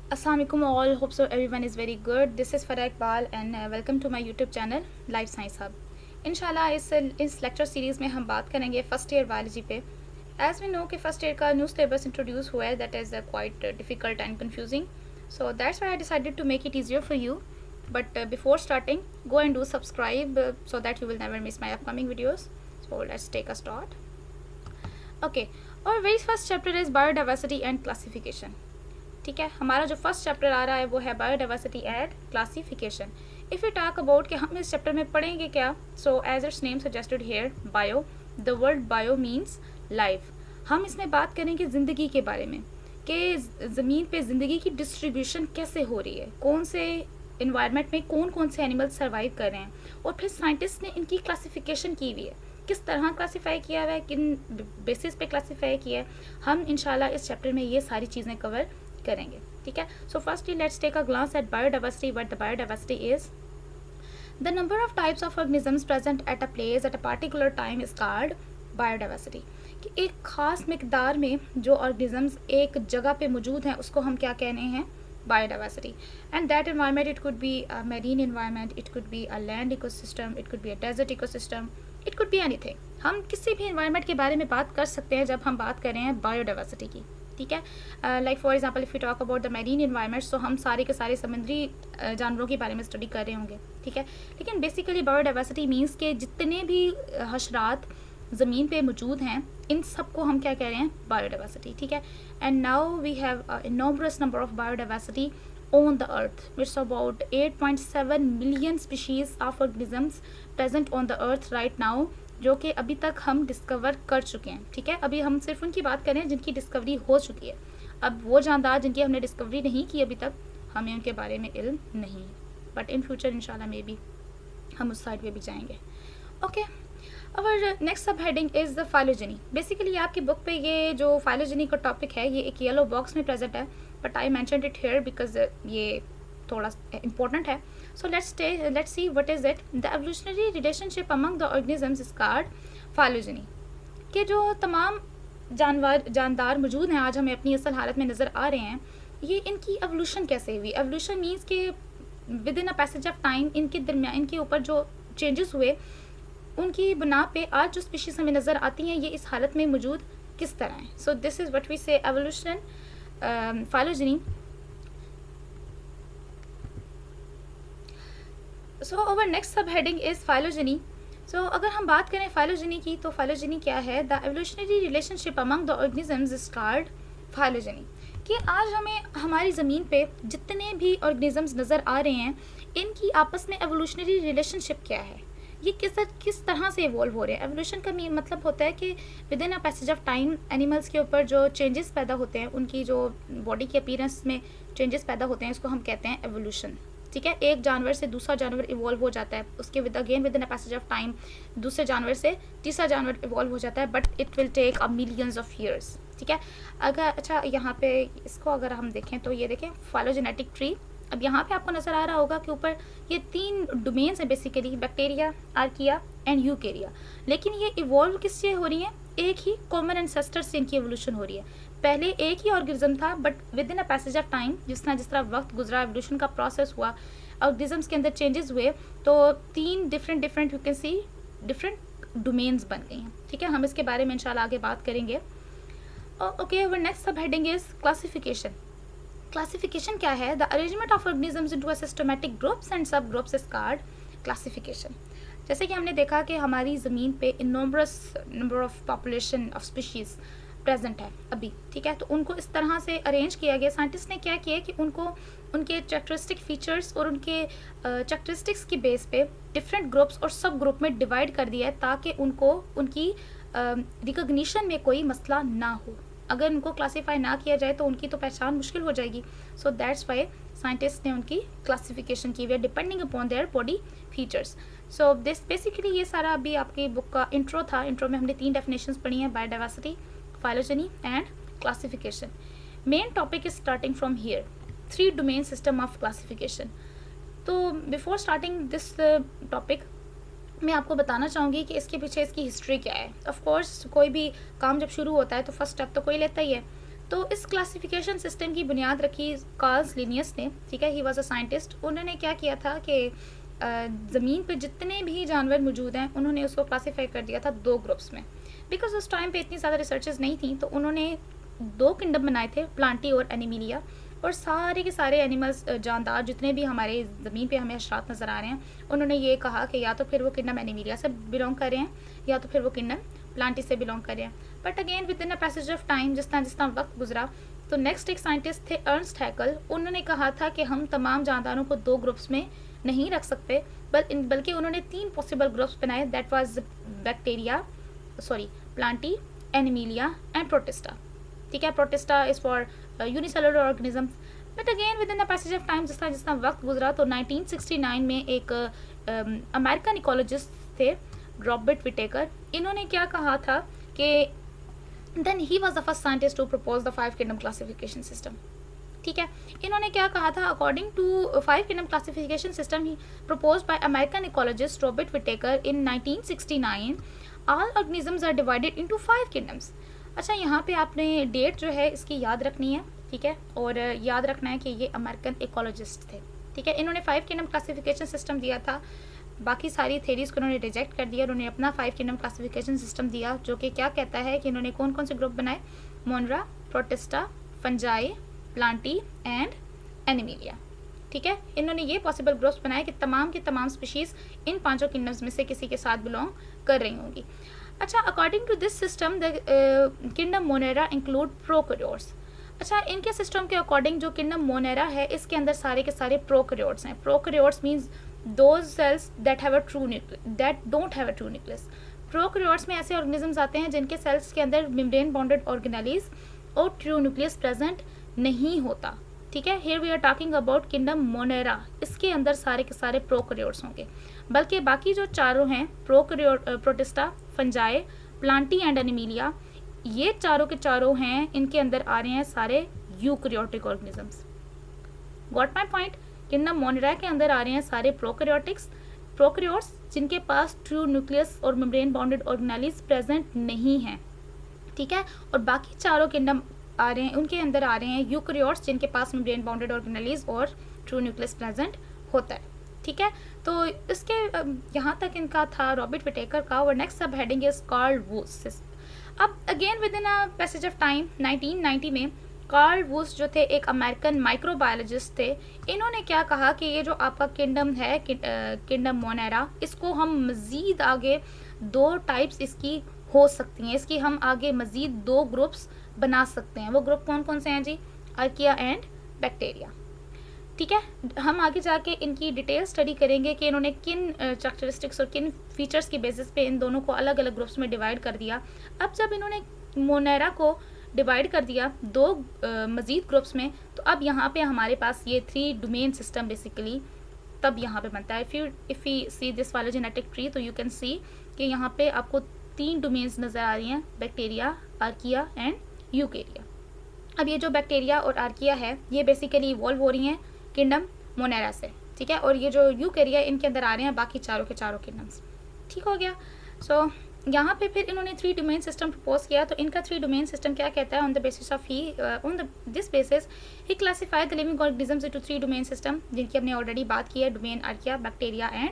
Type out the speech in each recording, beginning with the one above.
Assalamualaikum all. Hope so everyone is very good. This is Farah Iqbal and welcome to my YouTube channel Life Science Hub. इंशाल्लाह इस lecture series में हम बात करेंगे first year biology पे. As we know कि first year का new syllabus introduce हुआ है that is quite difficult and confusing. So that's why I decided to make it easier for you. But before starting, go and do subscribe so that you will never miss my upcoming videos. So let's take a start. Okay, our very first chapter is biodiversity and classification. ठीक है, हमारा जो first chapter आ रहा है वो है biodiversity and classification. If you talk about कि हम इस चैप्टर में पढ़ेंगे क्या, so as its name suggested here bio. The word bio means life. हम इसमें बात करेंगे ज़िंदगी के बारे में कि ज़मीन पे ज़िंदगी की डिस्ट्रीब्यूशन कैसे हो रही है, कौन से इन्वायरमेंट में कौन कौन से एनिमल्स सर्वाइव कर रहे हैं, और फिर साइंटिस्ट ने इनकी क्लासिफिकेशन की हुई है, किस तरह क्लासीफाई किया हुआ है, किन बेसिस पे क्लासीफाई किया है. हम इंशाल्लाह इस चैप्टर में ये सारी चीज़ें कवर करेंगे. ठीक है, so firstly let's take a glance at biodiversity. What the biodiversity is the number of types of organisms present at a place at a particular time is called biodiversity. कि एक खास मिकदार में जो ऑर्गेनिजम्स एक जगह पे मौजूद हैं उसको हम क्या कहने हैं, biodiversity. And that environment it could be a marine environment, it could be a land ecosystem, it could be a desert ecosystem, it could be anything. हम किसी भी एनवायरनमेंट के बारे में बात कर सकते हैं जब हम बात कर रहे हैं बायोडाइवर्सिटी की. ठीक है, like for example if you talk about the marine environment, तो हम सारे के सारे समुद्री जानवरों के बारे में स्टडी कर रहे होंगे. ठीक है, लेकिन बेसिकली बायोडाइवर्सिटी मीन्स के जितने भी हशरात ज़मीन पे मौजूद हैं इन सब को हम क्या कह रहे हैं, बायोडाइवर्सिटी. ठीक है, and now we have enormous number of biodiversity on the earth. It's about 8.7 million species of organisms present on the earth right now, जो कि अभी तक हम डिस्कवर कर चुके हैं. ठीक है, अभी हम सिर्फ उनकी बात करें जिनकी डिस्कवरी हो चुकी है. अब वो जानदार जिनकी हमने डिस्कवरी नहीं की अभी तक, हमें उनके बारे में इल्म नहीं है, बट इन फ्यूचर इंशाल्लाह मे बी हम उस साइड पे भी जाएंगे. ओके, और next sub heading is the phylogeny. Basically आपकी बुक पे ये जो फाइलोजेनी का टॉपिक है ये एक येलो बॉक्स में प्रेजेंट है, but I mentioned it here because ये थोड़ा इंपॉर्टेंट है. So let's see what is it. The evolutionary relationship among the organisms is called phylogeny. कि जो तमाम जानदार मौजूद हैं आज हमें अपनी असल हालत में नज़र आ रहे हैं, ये इनकी एवोल्यूशन कैसे हुई. एवोल्यूशन मीन्स कि with in a passage of time इनके दरमियान इनके ऊपर जो चेंजेस हुए उनकी बुना पे आज जो स्पीशीज़ हमें नज़र आती हैं ये इस हालत में मौजूद किस तरह है. So this is what we say evolution, phylogeny. So over next sub heading is phylogeny. So अगर हम बात करें फाइलोजेनी की, तो फाइलोजेनी क्या है, the evolutionary relationship among the organisms is called phylogeny. कि आज हमें हमारी ज़मीन पे जितने भी ऑर्गेनिजम्स नज़र आ रहे हैं इनकी आपस में एवोल्यूशनरी रिलेशनशिप क्या है, ये किस तरह से इवॉल्व हो रहे हैं. एवोल्यूशन का मतलब होता है कि with in a passage of time animals के ऊपर जो चेंजेस पैदा होते हैं, उनकी जो बॉडी के अपीयरेंस में चेंजेस पैदा होते हैं, इसको हम कहते हैं एवोल्यूशन. ठीक है, एक जानवर से दूसरा जानवर इवॉल्व हो जाता है, उसके within a passage of time दूसरे जानवर से तीसरा जानवर इवॉल्व हो जाता है, but it will take a millions of years. ठीक है, अगर अच्छा यहाँ पे इसको अगर हम देखें तो ये देखें फाइलोजेनेटिक ट्री. अब यहाँ पे आपको नज़र आ रहा होगा कि ऊपर ये 3 डोमेन्स हैं basically, bacteria, archaea and Eukarya. लेकिन ये इवॉल्व किससे हो रही हैं, एक ही कॉमन एंसेस्टर से इनकी एवोल्यूशन हो रही है. पहले एक ही ऑर्गेनिज्म था, but with in a passage of time जिस तरह वक्त गुजरा, एवोल्यूशन का प्रोसेस हुआ, ऑर्गेनिजम्स के अंदर चेंजेस हुए, तो 3 different you can C different domains बन गई हैं. ठीक है, हम इसके बारे में इंशाल्लाह आगे बात करेंगे. Okay, our next sub heading is classification. Classification क्या है, the arrangement of organisms into a systematic groups and sub groups is called classification. जैसे कि हमने देखा कि हमारी ज़मीन पे enormous number of population of species present है अभी. ठीक है, तो उनको इस तरह से अरेंज किया गया. साइंटिस्ट ने क्या किया कि उनको उनके कैरेक्टरिस्टिक फीचर्स और उनके कैरेक्टरिस्टिक्स की बेस पे डिफरेंट ग्रुप्स और सब ग्रुप में डिवाइड कर दिया है ताकि उनको उनकी रिकॉग्निशन में कोई मसला ना हो. अगर उनको क्लासीफाई ना किया जाए तो उनकी तो पहचान मुश्किल हो जाएगी. सो दैट्स वाई साइंटिस्ट ने उनकी क्लासिफिकेशन की हुई है depending upon their body features. So this basically ये सारा अभी आपकी बुक का इंट्रो था. इंट्रो में हमने 3 डेफिनेशंस पढ़ी हैं, biodiversity, phylogeny and classification. Main topic is starting from here, 3 domain system of classification. तो बिफोर स्टार्टिंग दिस टॉपिक मैं आपको बताना चाहूँगी कि इसके पीछे इसकी हिस्ट्री क्या है. ऑफ कोर्स कोई भी काम जब शुरू होता है तो फर्स्ट स्टेप तो कोई लेता ही है. तो इस क्लासिफिकेशन सिस्टम की बुनियाद रखी कार्ल लिनियस ने, ठीक है, ही वॉज अ साइंटिस्ट। उन्होंने क्या किया था कि ज़मीन पे जितने भी जानवर मौजूद हैं उन्होंने उसको क्लासीफाई कर दिया था 2 ग्रुप्स में। बिकॉज उस टाइम पे इतनी ज़्यादा रिसर्चेज नहीं थी, तो उन्होंने 2 किंगडम बनाए थे, प्लांटी और एनिमिलिया। और सारे के सारे एनिमल्स, जानदार जितने भी हमारे ज़मीन पे हमें अशरात नज़र आ रहे हैं, उन्होंने ये कहा कि या तो फिर वो किंगडम एनिमिलिया से बिलोंग कर रहे हैं या तो फिर वो किंगडम प्लांटी से बिलोंग कर रहे हैं। But again within a passage of time, जिस तरह वक्त गुजरा, तो नेक्स्ट एक साइंटिस्ट थे अर्नस्ट हैकल। उन्होंने कहा था कि हम तमाम जानदारों को 2 ग्रुप्स में नहीं रख सकते, बल्कि उन्होंने 3 पॉसिबल ग्रुप्स बनाए। That was plantae, animalia and protista. ठीक है, protista is for unicellular organisms. But again within the passage of time, जिस तरह वक्त गुजरा, तो 1969 में एक अमेरिकन इकोलॉजिस्ट थे रॉबर्ट विटेकर। इन्होंने क्या कहा था कि then he was the first scientist to propose the 5 kingdom classification system. ठीक है, इन्होंने क्या कहा था, according to 5 kingdom classification system he proposed by American ecologist Robert Whittaker in 1969, all organisms are divided into 5 kingdoms. अच्छा, यहाँ पे आपने डेट जो है इसकी याद रखनी है, ठीक है, और याद रखना है कि ये अमेरिकन इकोलॉजिस्ट थे। ठीक है, इन्होंने 5 किंगडम क्लासिफिकेशन सिस्टम दिया था, बाकी सारी थेरीज को उन्होंने रिजेक्ट कर दिया और उन्होंने अपना 5 किंगडम क्लासिफिकेशन सिस्टम दिया, जो कि क्या कहता है कि इन्होंने कौन कौन से ग्रुप बनाए, मोनरा, protista, fungi, Plantae and Animalia. ठीक है, इन्होंने ये पॉसिबल ग्रुप्स बनाए कि तमाम की तमाम स्पीशीज़ इन 5 किंगडम्स में से किसी के साथ बिलोंग कर रही होंगी। अच्छा, according to this system the kingdom monera include prokaryotes. अच्छा, इनके सिस्टम के अकॉर्डिंग जो किंगडम मोनेरा है, इसके अंदर सारे के सारे प्रोकैरियोट्स हैं। Prokaryotes means those cells that don't have a true nucleus. Prokaryotes में ऐसे ऑर्गेनिजम्स आते हैं जिनके सेल्स के अंदर मेम्ब्रेन बॉन्डेड ऑर्गेनेलिज और ट्रू न्यूक्लियस प्रेजेंट नहीं होता। ठीक है, here we are talking about kingdom monera, इसके अंदर सारे के सारे प्रोकैरियोट्स होंगे। बल्कि बाकी जो चारों हैं, protista, fungi, Plantae and Animalia, ये चारों के चारों हैं, इनके अंदर आ रहे हैं सारे eukaryotic organisms. Got my point? Kingdom Monera के अंदर आ रहे हैं सारे प्रोकैरियोट्स जिनके पास ट्रू न्यूक्लियस और मेम्ब्रेन बाउंडेड ऑर्गेनेलिज प्रेजेंट नहीं है। ठीक है, और बाकी चारों किंगडम आ रहे हैं, उनके अंदर आ रहे हैं यूकैरियोट्स जिनके पास मेम्ब्रेन बाउंडेड ऑर्गेनेलिज और ट्रू न्यूक्लियस प्रेजेंट होता है। ठीक है, तो इसके यहाँ तक इनका था रॉबर्ट विटेकर का। और next sub heading is Carl Woese. अब again within a passage of time 1990 में कार्ल वुस जो थे एक अमेरिकन माइक्रोबायोलॉजिस्ट थे। इन्होंने क्या कहा कि ये जो आपका किंगडम है, किंगडम मोनेरा, इसको हम मज़ीद आगे 2 टाइप्स इसकी हो सकती हैं, इसकी हम आगे मज़ीद 2 ग्रुप्स बना सकते हैं। वो ग्रुप कौन कौन से हैं जी? Archaea and bacteria. ठीक है, हम आगे जाके इनकी डिटेल स्टडी करेंगे कि इन्होंने किन कैरेक्टरिस्टिक्स और किन फीचर्स की बेसिस पे इन दोनों को अलग अलग ग्रुप्स में डिवाइड कर दिया। अब जब इन्होंने मोनेरा को डिवाइड कर दिया 2 मज़ीद ग्रुप्स में, तो अब यहाँ पे हमारे पास ये 3 डोमेन सिस्टम बेसिकली तब यहाँ पे बनता है। If you see this phylogenetic tree, तो यू कैन सी कि यहाँ पे आपको 3 डोमेन्स नज़र आ रही हैं, बैक्टीरिया, आर्किया एंड यूकैरिया। अब ये जो बैक्टीरिया और आर्किया है, ये बेसिकली इवॉल्व हो रही हैं किंगडम मोनेरा से। ठीक है, और ये जो यूकैरिया, इनके अंदर आ रहे हैं बाकी चारों के चारों किंगडम्स। ठीक हो गया। सो यहाँ पे फिर इन्होंने 3 डोमेन सिस्टम प्रपोज किया। तो इनका 3 डोमेन सिस्टम क्या कहता है? On the basis of this basis ही classified the living organisms into 3 domain system, जिनकी हमने ऑलरेडी बात की है, domain archaea, bacteria and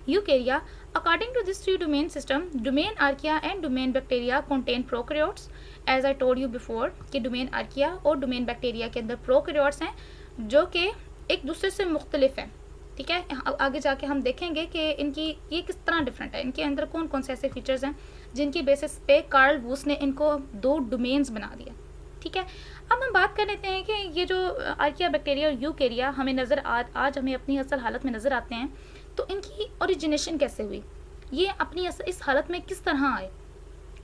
eukarya. According to this 3 domain system, domain archaea and domain bacteria contain prokaryotes. As I told you before कि domain archaea और domain bacteria के अंदर prokaryotes हैं जो कि एक दूसरे से मुख्तलिफ हैं। ठीक है, आगे जाके हम देखेंगे कि इनकी ये किस तरह डिफरेंट है, इनके अंदर कौन कौन से ऐसे फीचर्स हैं जिनकी बेसिस पे कार्ल वुस ने इनको 2 डोमेन्स बना दिया। ठीक है, अब हम बात कर लेते हैं कि ये जो आर्किया, बैक्टीरिया और यूकैरिया हमें आज हमें अपनी असल हालत में नज़र आते हैं, तो इनकी ओरिजिनेशन कैसे हुई, ये अपनी इस हालत में किस तरह आए।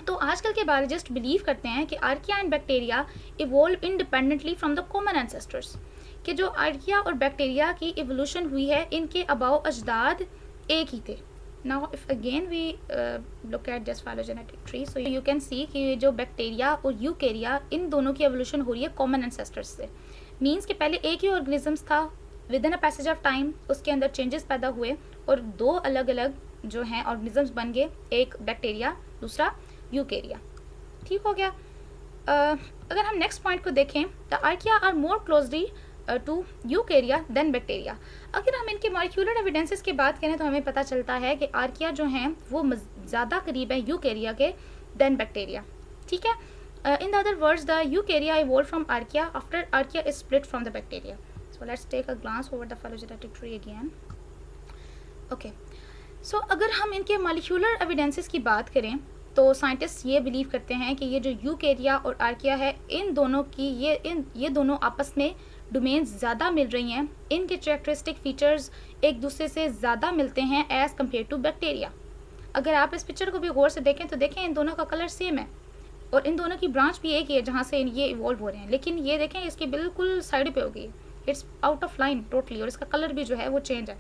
तो आजकल के बायोलॉजिस्ट बिलीव करते हैं कि archaea and bacteria evolve independently from the common ancestors, कि जो आर्किया और बैक्टीरिया की इवोल्यूशन हुई है, इनके अबाव अजदाद एक ही थे। Now if again we look at this phylogenetic tree, so you can see कि जो बैक्टीरिया और यूकैरिया, इन दोनों की एवोल्यूशन हो रही है कॉमन एंसेस्टर्स से। मीन्स कि पहले एक ही ऑर्गेनिजम्स था, with in a passage of time उसके अंदर चेंजेस पैदा हुए और 2 अलग अलग जो हैं ऑर्गेनिजम्स बन गए, एक बैक्टीरिया, दूसरा यूकैरिया। ठीक हो गया। अगर हम नेक्स्ट पॉइंट को देखें, the archaea are more closely to eukarya than bacteria. अगर हम इनके मॉलिक्यूलर एविडेंसेस की बात करें तो हमें पता चलता है कि आर्किया जो हैं वो ज़्यादा करीब है यूकेरिया के देन बैक्टीरिया। ठीक है, in the other words, the eukarya evolved from archaea after archaea is split from the bacteria. So let's take a glance over the phylogenetic tree again. Okay, so अगर हम इनके molecular evidences की बात करें तो scientist ये believe करते हैं कि ये जो यूकेरिया और आर्किया है, इन दोनों की ये दोनों आपस में डोमेन्स ज़्यादा मिल रही हैं, इनके कैरेक्टरिस्टिक फीचर्स एक दूसरे से ज़्यादा मिलते हैं एज़ कम्पेयर टू बैक्टीरिया। अगर आप इस पिक्चर को भी गौर से देखें तो देखें इन दोनों का कलर सेम है और इन दोनों की ब्रांच भी एक ही है जहाँ से ये इवॉल्व हो रहे हैं, लेकिन ये देखें इसकी बिल्कुल साइड पे हो गई है, it's out of line totally, और इसका कलर भी जो है वो चेंज है।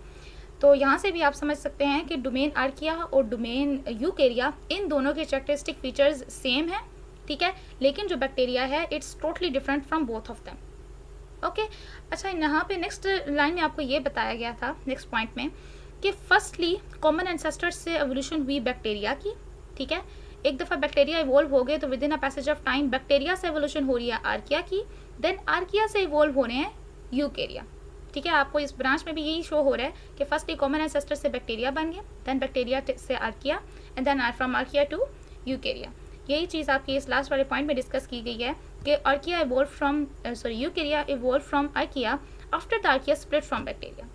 तो यहाँ से भी आप समझ सकते हैं कि डोमेन आर्किया और डोमेन यूकेरिया, इन दोनों के कैरेक्टरिस्टिक फीचर्स सेम है, ठीक है, लेकिन जो बैक्टीरिया है it's totally different from both of them. Okay, अच्छा यहाँ पे नेक्स्ट लाइन में आपको ये बताया गया था नेक्स्ट पॉइंट में कि फर्स्टली कॉमन एंसेस्टर्स से एवोल्यूशन हुई बैक्टीरिया की। ठीक है, एक दफ़ा बैक्टीरिया इवॉल्व हो गए तो with in a passage of time bacteria से एवोल्यूशन हो रही है आर्किया की, देन आर्किया से इवॉल्व हो रहे हैं यूकेरिया। ठीक है, आपको इस ब्रांच में भी यही शो हो रहा है कि फर्स्ट कॉमन एंसेस्टर से बैक्टीरिया बन गए, देन बैक्टीरिया से archaea, and then from archaea to eukarya. यही चीज़ आपकी इस लास्ट वाले पॉइंट में डिस्कस की गई है कि archaea evolve from Eukarya evolve from archaea after the archaea split from bacteria,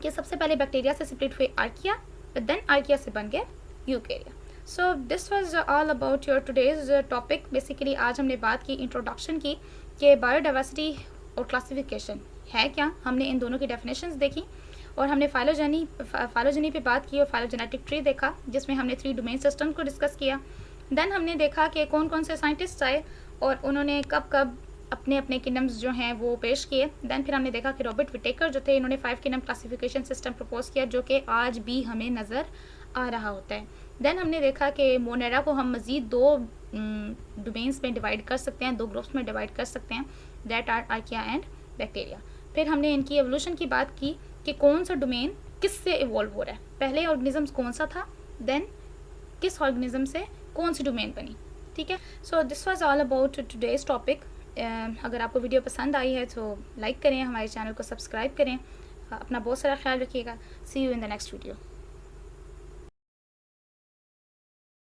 कि सबसे पहले बैक्टीरिया से स्प्लिट हुए आर्किया, देन आर्किया से बन गए Eukarya. So this was all about your today's topic. Basically आज हमने बात की, इंट्रोडक्शन की कि बायोडाइवर्सिटी और क्लासिफिकेशन है क्या, हमने इन दोनों की डेफिनेशंस देखी और हमने फाइलोजेनी पे बात की और फाइलोजेनेटिक ट्री देखा जिसमें हमने 3 डोमेन सिस्टम को डिस्कस किया। देन हमने देखा कि कौन कौन से साइंटिस्ट आए और उन्होंने कब कब अपने अपने किंगडम्स जो हैं वो पेश किए। देन फिर हमने देखा कि रॉबर्ट विटेकर जो थे, इन्होंने 5 किंगडम क्लासिफिकेशन सिस्टम प्रपोज किया जो कि आज भी हमें नज़र आ रहा होता है। देन हमने देखा कि मोनेरा को हम मज़ीद 2 डोमेन्स में डिवाइड कर सकते हैं, 2 ग्रुप्स में डिवाइड कर सकते हैं, that are archaea and bacteria. फिर हमने इनकी एवोल्यूशन की बात की कि कौन सा डोमेन किससे इवॉल्व हो रहा है, पहले ऑर्गेनिज्म कौन सा था, देन किस ऑर्गेनिज्म से कौन सी डोमेन बनी। ठीक है, so this was all about today's topic. अगर आपको वीडियो पसंद आई है तो लाइक करें, हमारे चैनल को सब्सक्राइब करें, अपना बहुत सारा ख्याल रखिएगा। See you in the next video.